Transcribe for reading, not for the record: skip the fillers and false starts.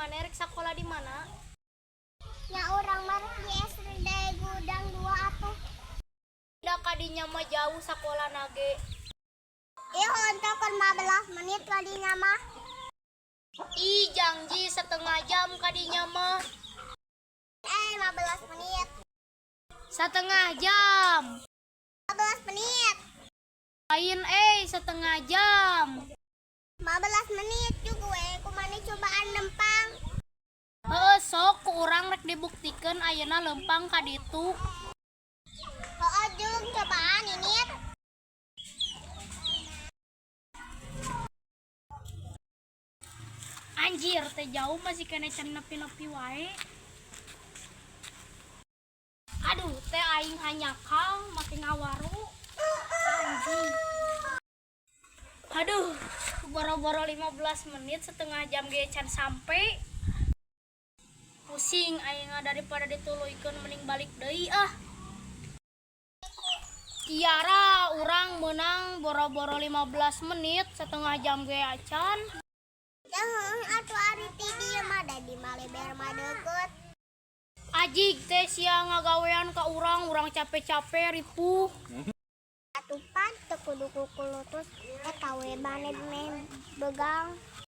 mana rek sekolah di mana? Ya orang marah di SD Gudang 2 atuh. Da kadinya mah jauh sekolah nage. Ieu untuk 15 menit kadinya mah. Ih janji setengah jam kadinya mah. 15 menit. Setengah jam. 15 menit. Lain setengah jam. 15 menit juga kumani cobaan lempang. Sok ku urang rek dibuktikan ayeuna lempang ka ditu. Jeung cobaan ini. Anjir teh jauh masih kena can nepi-nepi wae. Aduh teh aing hanyakal make ngawaru. Anjing. Aduh, boro-boro 15 menit setengah jam ge can sampai. Pusing aing daripada dituluykeun mending balik deui ah. Tiara urang menang boro-boro 15 menit setengah jam ge acan. Atuh ari ti dieu mah da di Maleber mah deukeut. Ajig teh sia ngagawean ka urang capek-capek ripuh. Atuh pan teu kudu kukulutus eta we mane begang.